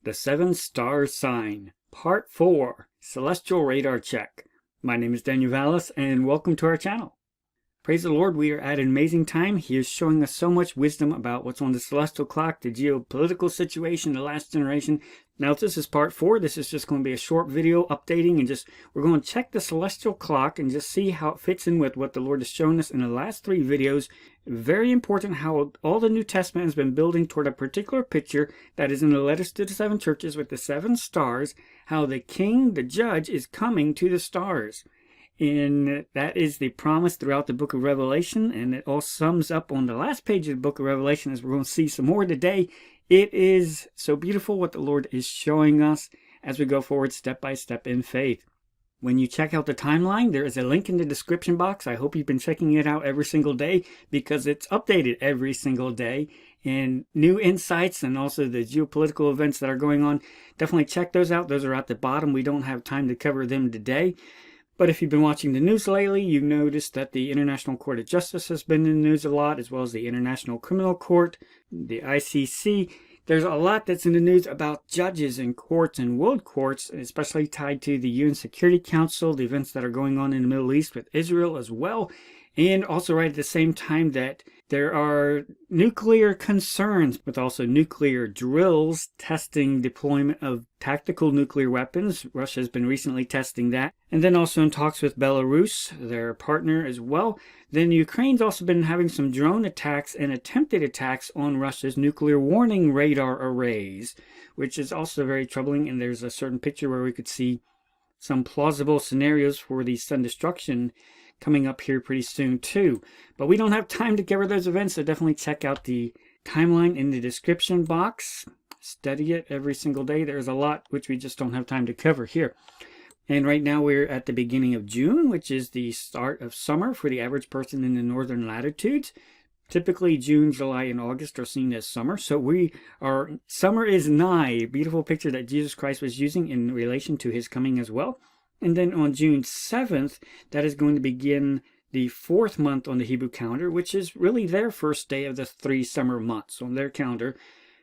The 7-Star Sign, Part 4, Celestial Radar Check. My name is Daniel Valles, and welcome to our channel. Praise the Lord, we are at an amazing time. He is showing us so much wisdom about what's on the celestial clock, the geopolitical situation, the last generation. Now, this is Part 4. This is just going to be a short video updating, and we're going to check the celestial clock and just see how it fits in with what the Lord has shown us in the last 3 videos. Very important how all the New Testament has been building toward a particular picture that is in the letters to the 7 churches with the 7 stars, how the king, the judge, is coming to the stars. And that is the promise throughout the book of Revelation, and it all sums up on the last page of the book of Revelation, as we're going to see some more today. It is so beautiful what the Lord is showing us as we go forward step by step in faith. When you check out the timeline, there is a link in the description box. I hope you've been checking it out every single day, because it's updated every single day. And new insights and also the geopolitical events that are going on, definitely check those out. Those are at the bottom. We don't have time to cover them today. But if you've been watching the news lately, you've noticed that the International Court of Justice has been in the news a lot, as well as the International Criminal Court, the ICC. There's a lot that's in the news about judges and courts and world courts, especially tied to the UN Security Council, the events that are going on in the Middle East with Israel as well. And also right at the same time that there are nuclear concerns, but also nuclear drills, testing deployment of tactical nuclear weapons. Russia has been recently testing that. And then also in talks with Belarus, their partner as well. Then Ukraine's also been having some drone attacks and attempted attacks on Russia's nuclear warning radar arrays, which is also very troubling. And there's a certain picture where we could see some plausible scenarios for the sun destruction coming up here pretty soon too. But we don't have time to cover those events, so definitely check out the timeline in the description box. Study it every single day. There's a lot which we just don't have time to cover here. And right now we're at the beginning of June, which is the start of summer for the average person in the northern latitudes. Typically June, July, and August are seen as summer. So summer is nigh. A beautiful picture that Jesus Christ was using in relation to his coming as well. And then on June 7th, that is going to begin the 4th month on the Hebrew calendar, which is really their first day of the 3 summer months on their calendar.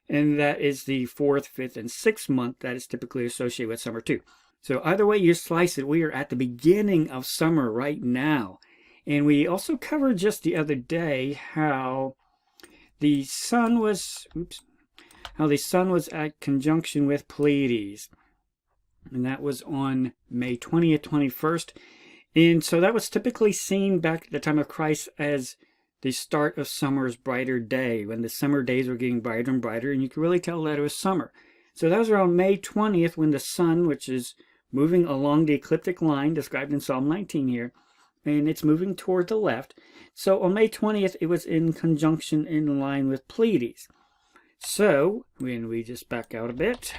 And that is the 4th, 5th, and 6th month that is typically associated with summer too. So either way you slice it, we are at the beginning of summer right now. And we also covered just the other day how the sun was at conjunction with Pleiades. And that was on May 20th, 21st. And so that was typically seen back at the time of Christ as the start of summer's brighter day, when the summer days were getting brighter and brighter, and you could really tell that it was summer. So that was around May 20th when the sun, which is moving along the ecliptic line described in Psalm 19 here, and it's moving toward the left. So on May 20th, it was in conjunction in line with Pleiades. So when we just back out a bit,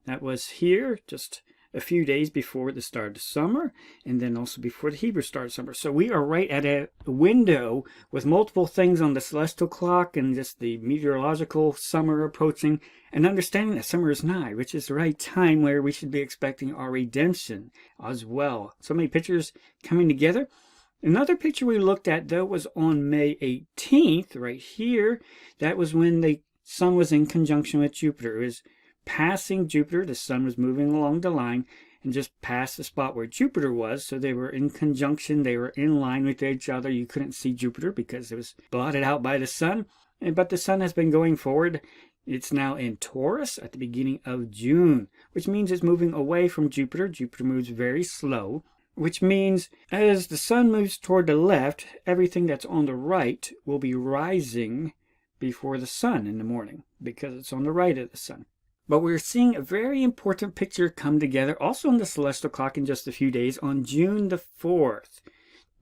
that was here just a few days before the start of summer, and then also before the Hebrew start of summer. So we are right at a window with multiple things on the celestial clock and just the meteorological summer approaching, and understanding that summer is nigh, which is the right time where we should be expecting our redemption as well. So many pictures coming together. Another picture we looked at, though, was on May 18th, right here. That was when the sun was in conjunction with Jupiter. It was passing Jupiter. The sun was moving along the line and just past the spot where Jupiter was. So they were in conjunction. They were in line with each other. You couldn't see Jupiter because it was blotted out by the sun. But the sun has been going forward. It's now in Taurus at the beginning of June, which means it's moving away from Jupiter. Jupiter moves very slow, which means as the sun moves toward the left, everything that's on the right will be rising before the sun in the morning because it's on the right of the sun. But we're seeing a very important picture come together also on the celestial clock in just a few days on June the 4th.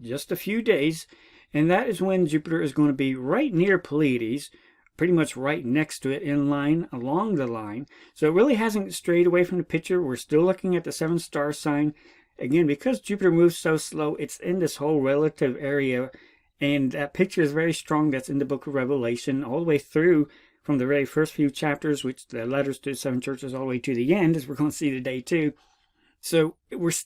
Just a few days. And that is when Jupiter is going to be right near Pleiades, pretty much right next to it in line, along the line. So it really hasn't strayed away from the picture. We're still looking at the 7-star sign. Again, because Jupiter moves so slow, it's in this whole relative area. And that picture is very strong. That's in the book of Revelation all the way through, from the very first few chapters, which the letters to the 7 churches, all the way to the end, as we're going to see today too. So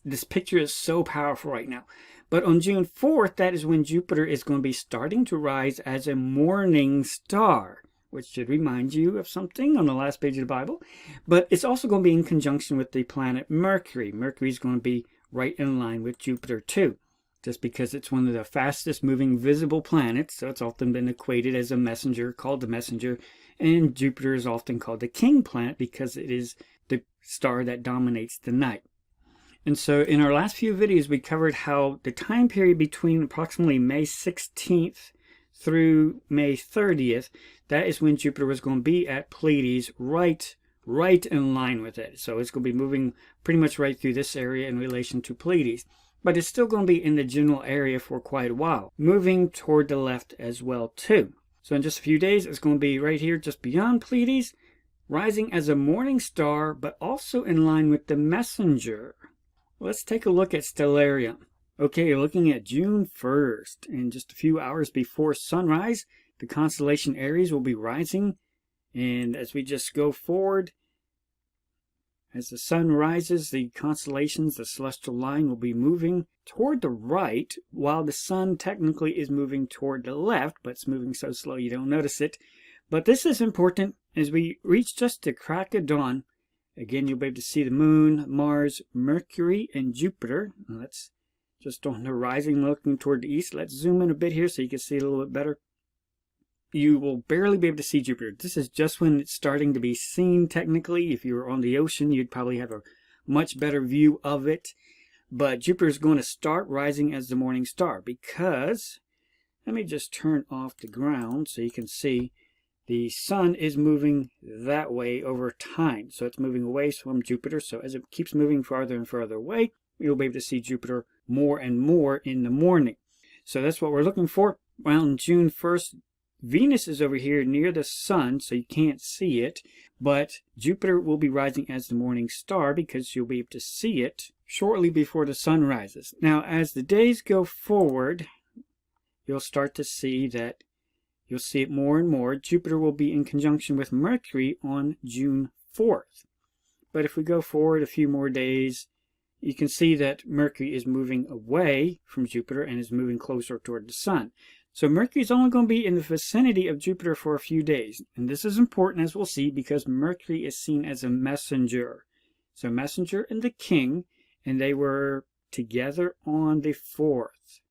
this picture is so powerful right now. But on June 4th, that is when Jupiter is going to be starting to rise as a morning star. which should remind you of something on the last page of the Bible. But it's also going to be in conjunction with the planet Mercury. Mercury is going to be right in line with Jupiter too, just because it's one of the fastest moving visible planets. So it's often been equated as a messenger, called the messenger. And Jupiter is often called the king planet because it is the star that dominates the night. And so in our last few videos, we covered how the time period between approximately May 16th through May 30th, that is when Jupiter was going to be at Pleiades, right in line with it. So it's going to be moving pretty much right through this area in relation to Pleiades. But it's still going to be in the general area for quite a while, moving toward the left as well too. So in just a few days, it's going to be right here just beyond Pleiades, rising as a morning star, but also in line with the messenger. Let's take a look at Stellarium. Okay, you're looking at June 1st, and just a few hours before sunrise, the constellation Aries will be rising. And as we just go forward, as the sun rises, the constellations, the celestial line will be moving toward the right, while the sun technically is moving toward the left, but it's moving so slow you don't notice it. But this is important as we reach just the crack of dawn. Again, you'll be able to see the moon, Mars, Mercury, and Jupiter. Let's just on the horizon looking toward the east. Let's zoom in a bit here so you can see it a little bit better. You will barely be able to see Jupiter. This is just when it's starting to be seen technically. If you were on the ocean, you'd probably have a much better view of it. But Jupiter is going to start rising as the morning star because, let me just turn off the ground so you can see, the sun is moving that way over time. So it's moving away from Jupiter. So as it keeps moving farther and farther away, you'll be able to see Jupiter more and more in the morning. So that's what we're looking for. Around June 1st, Venus is over here near the sun, so you can't see it. But Jupiter will be rising as the morning star because you'll be able to see it shortly before the sun rises. Now, as the days go forward, you'll start to see that you'll see it more and more. Jupiter will be in conjunction with Mercury on June 4th. But if we go forward a few more days, you can see that Mercury is moving away from Jupiter and is moving closer toward the sun. So Mercury is only going to be in the vicinity of Jupiter for a few days. And this is important, as we'll see, because Mercury is seen as a messenger. So messenger and the king, and they were together on the 4th.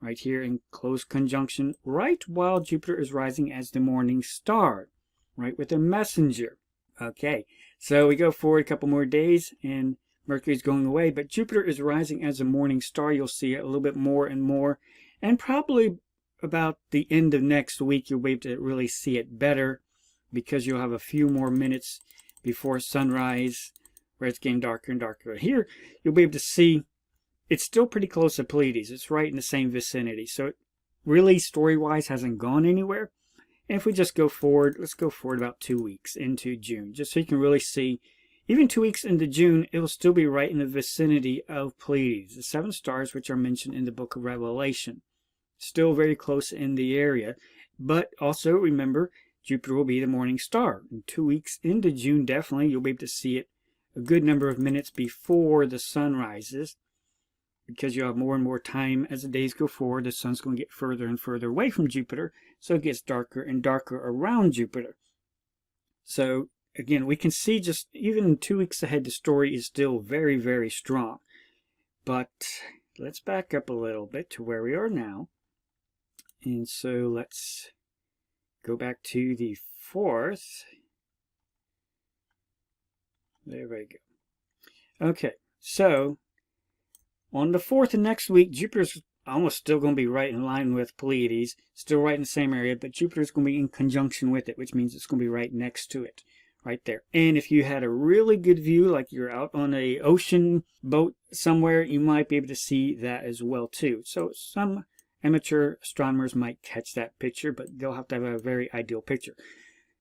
Right here in close conjunction, right while Jupiter is rising as the morning star, right with the messenger. Okay, so we go forward a couple more days, and Mercury is going away, but Jupiter is rising as a morning star. You'll see it a little bit more and more. And probably about the end of next week, you'll be able to really see it better because you'll have a few more minutes before sunrise where it's getting darker and darker. Here, you'll be able to see it's still pretty close to Pleiades. It's right in the same vicinity. So it really, story-wise, hasn't gone anywhere. And if we just go forward, let's go forward about 2 weeks into June, just so you can really see. Even 2 weeks into June, it will still be right in the vicinity of Pleiades, the 7 stars which are mentioned in the book of Revelation. Still very close in the area. But also remember, Jupiter will be the morning star. And 2 weeks into June, definitely, you'll be able to see it a good number of minutes before the sun rises. Because you'll have more and more time as the days go forward, the sun's going to get further and further away from Jupiter. So it gets darker and darker around Jupiter. So again, we can see just even 2 weeks ahead, the story is still very, very strong. But let's back up a little bit to where we are now. And so let's go back to the 4th. There we go. Okay, so on the 4th of next week, Jupiter's almost still going to be right in line with Pleiades, still right in the same area, but Jupiter's going to be in conjunction with it, which means it's going to be right next to it. Right there. And if you had a really good view, like you're out on a ocean boat somewhere, you might be able to see that as well too. So some amateur astronomers might catch that picture, but they'll have to have a very ideal picture.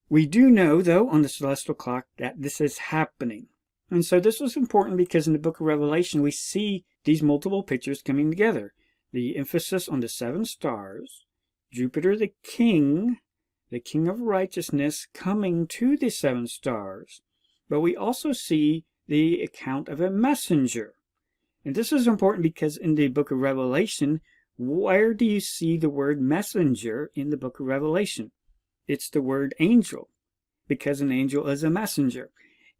We do know, though, on the celestial clock that this is happening. And so this was important because in the book of Revelation, we see these multiple pictures coming together. The emphasis on the 7 stars, Jupiter the king of righteousness, coming to the 7 stars. But we also see the account of a messenger. And this is important because in the book of Revelation, where do you see the word messenger in the book of Revelation? it's the word angel, because an angel is a messenger.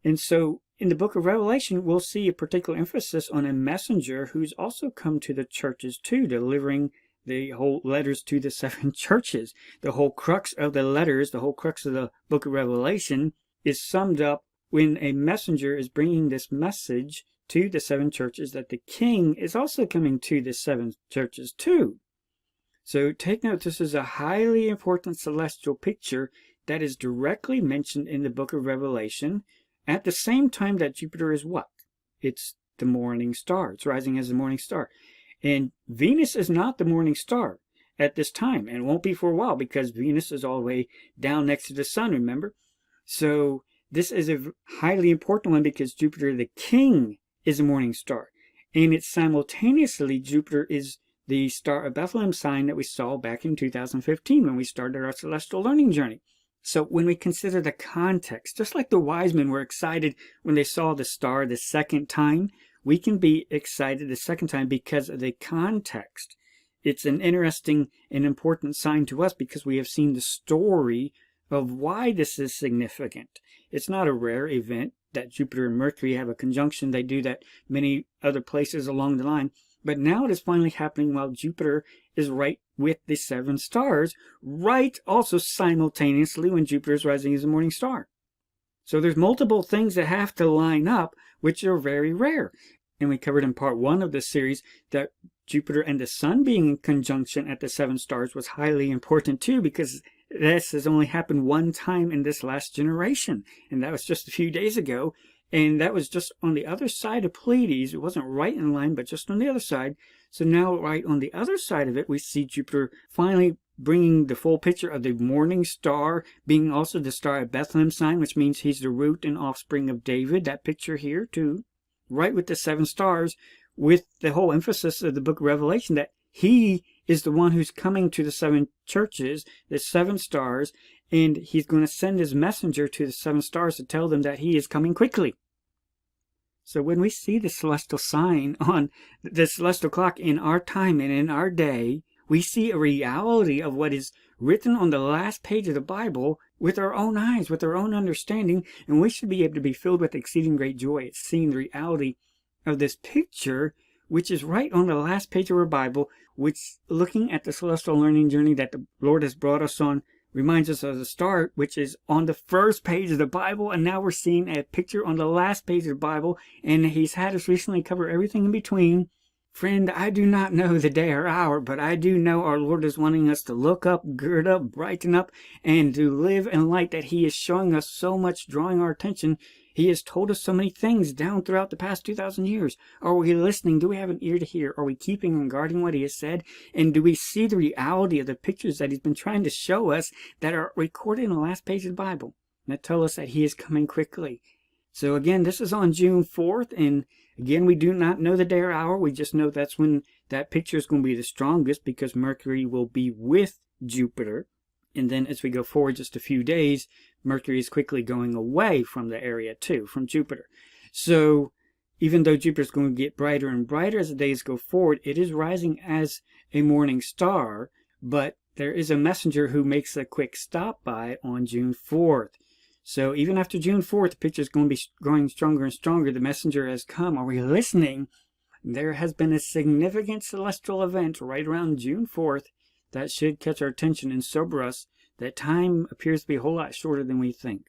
And so in the book of Revelation, we'll see a particular emphasis on a messenger who's also come to the churches too, delivering the whole letters to the 7 churches. The whole crux of the letters, the whole crux of the book of Revelation is summed up when a messenger is bringing this message to the 7 churches that the king is also coming to the 7 churches too. So take note, this is a highly important celestial picture that is directly mentioned in the book of Revelation at the same time that Jupiter is what? It's the morning star. It's rising as the morning star. And Venus is not the morning star at this time, and won't be for a while because Venus is all the way down next to the sun, remember? So this is a highly important one because Jupiter, the king, is a morning star. And it's simultaneously, Jupiter is the Star of Bethlehem sign that we saw back in 2015 when we started our celestial learning journey. So when we consider the context, just like the wise men were excited when they saw the star the second time, we can be excited the second time because of the context. It's an interesting and important sign to us because we have seen the story of why this is significant. It's not a rare event that Jupiter and Mercury have a conjunction. They do that many other places along the line. But now it is finally happening while Jupiter is right with the 7 stars, right also simultaneously when Jupiter is rising as a morning star. So there's multiple things that have to line up, which are very rare. And we covered in part 1 of this series that Jupiter and the Sun being in conjunction at the 7 stars was highly important too, because this has only happened one time in this last generation, and that was just a few days ago. And that was just on the other side of Pleiades. It wasn't right in line, but just on the other side. So now right on the other side of it, we see Jupiter finally bringing the full picture of the morning star, being also the Star of Bethlehem sign, which means he's the root and offspring of David. That picture here too. Right with the 7 stars, with the whole emphasis of the book of Revelation that he is the one who's coming to the 7 churches, the 7 stars, and he's going to send his messenger to the 7 stars to tell them that he is coming quickly. So when we see the celestial sign on the celestial clock in our time and in our day, we see a reality of what is written on the last page of the Bible with our own eyes, with our own understanding, and we should be able to be filled with exceeding great joy at seeing the reality of this picture, which is right on the last page of our Bible, which, looking at the celestial learning journey that the Lord has brought us on, reminds us of the star, which is on the first page of the Bible, and now we're seeing a picture on the last page of the Bible, and he's had us recently cover everything in between. Friend, I do not know the day or hour, but I do know our Lord is wanting us to look up, gird up, brighten up, and to live in light that he is showing us so much, drawing our attention. He has told us so many things down throughout the past 2,000 years. Are we listening? Do we have an ear to hear? Are we keeping and guarding what he has said? And do we see the reality of the pictures that he's been trying to show us that are recorded in the last page of the Bible that tell us that he is coming quickly? So again, this is on June 4th, and again, we do not know the day or hour. We just know that's when that picture is going to be the strongest because Mercury will be with Jupiter. And then as we go forward just a few days, Mercury is quickly going away from the area too, from Jupiter. So even though Jupiter is going to get brighter and brighter as the days go forward, it is rising as a morning star, but there is a messenger who makes a quick stop by on June 4th. So even after June 4th, the picture is going to be growing stronger and stronger. The messenger has come. Are we listening? There has been a significant celestial event right around June 4th that should catch our attention and sober us that time appears to be a whole lot shorter than we think.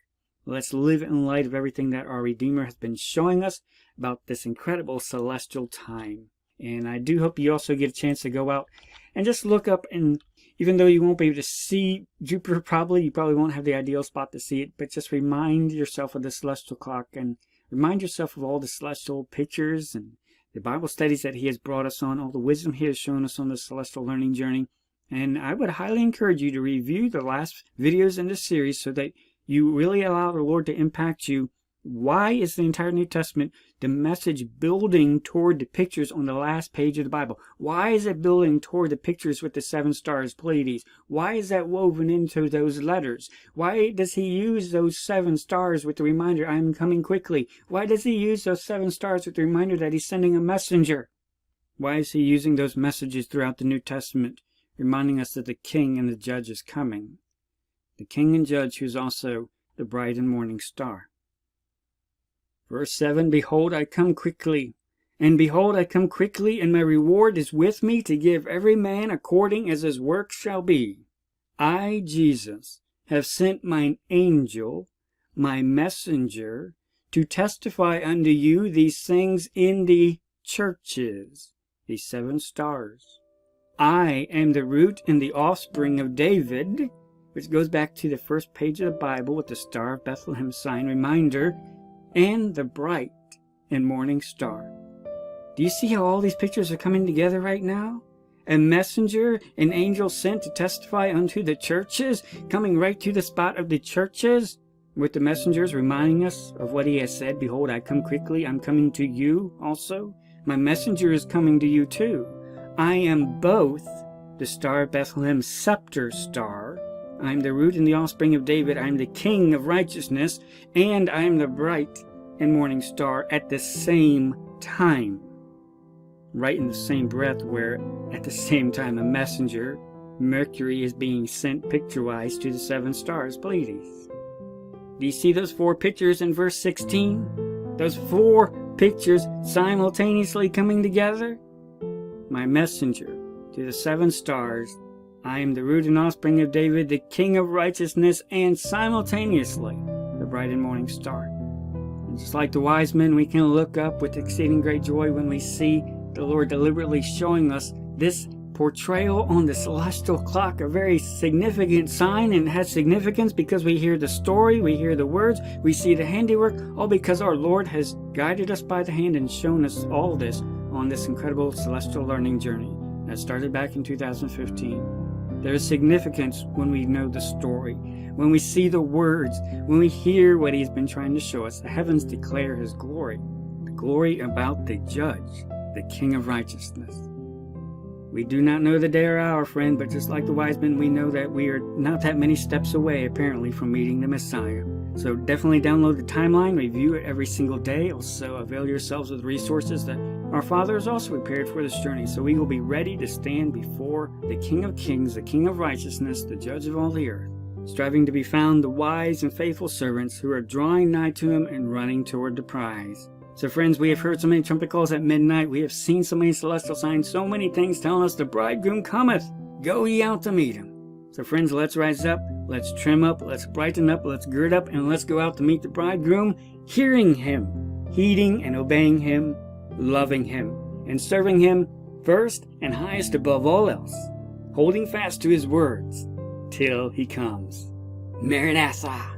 Let's live in light of everything that our Redeemer has been showing us about this incredible celestial time. And I do hope you also get a chance to go out and just look up, and even though you won't be able to see Jupiter you probably won't have the ideal spot to see it, but just remind yourself of the celestial clock and remind yourself of all the celestial pictures and the Bible studies that he has brought us on, all the wisdom he has shown us on the celestial learning journey. And I would highly encourage you to review the last videos in this series so that you really allow the Lord to impact you. Why is the entire New Testament, the message building toward the pictures on the last page of the Bible? Why is it building toward the pictures with the 7 stars, Pleiades? Why is that woven into those letters? Why does he use those 7 stars with the reminder, I am coming quickly? Why does he use those 7 stars with the reminder that he's sending a messenger? Why is he using those messages throughout the New Testament, reminding us that the king and the judge is coming? the King and Judge, who is also the bright and morning star. Verse 7, Behold, I come quickly, and behold, I come quickly, and my reward is with me to give every man according as his work shall be. I, Jesus, have sent mine angel, my messenger, to testify unto you these things in the churches, these 7 stars. I am the root and the offspring of David, which goes back to the first page of the Bible with the Star of Bethlehem sign reminder, and the bright and morning star. Do you see how all these pictures are coming together right now? A messenger, an angel sent to testify unto the churches, coming right to the spot of the churches, with the messengers reminding us of what he has said. Behold, I come quickly, I'm coming to you also. My messenger is coming to you too. I am both the Star of Bethlehem scepter star. I am the root and the offspring of David. I am the King of righteousness, and I am the bright and morning star at the same time. Right in the same breath, where at the same time a messenger, Mercury, is being sent picture-wise to the 7 stars, Pleiades. Do you see those 4 pictures in verse 16? Those 4 pictures simultaneously coming together? My messenger to the 7 stars, I am the root and offspring of David, the King of righteousness, and simultaneously the bright and morning star. And just like the wise men, we can look up with exceeding great joy when we see the Lord deliberately showing us this portrayal on the celestial clock, a very significant sign, and it has significance because we hear the story, we hear the words, we see the handiwork, all because our Lord has guided us by the hand and shown us all this on this incredible celestial learning journey that started back in 2015. There is significance when we know the story, when we see the words, when we hear what He's been trying to show us. The heavens declare His glory, the glory about the Judge, the King of righteousness. We do not know the day or hour, friend, but just like the wise men, we know that we are not that many steps away, apparently, from meeting the Messiah. So definitely download the timeline, review it every single day. Also avail yourselves with resources that our Father has also prepared for this journey, so we will be ready to stand before the King of Kings, the King of righteousness, the Judge of all the earth, striving to be found the wise and faithful servants who are drawing nigh to Him and running toward the prize. So friends, we have heard so many trumpet calls at midnight. We have seen so many celestial signs, so many things telling us the bridegroom cometh. Go ye out to meet him. So friends, let's rise up, let's trim up, let's brighten up, let's gird up, and let's go out to meet the bridegroom, hearing him, heeding and obeying him, loving him, and serving him first and highest above all else, holding fast to his words till he comes. Maranatha!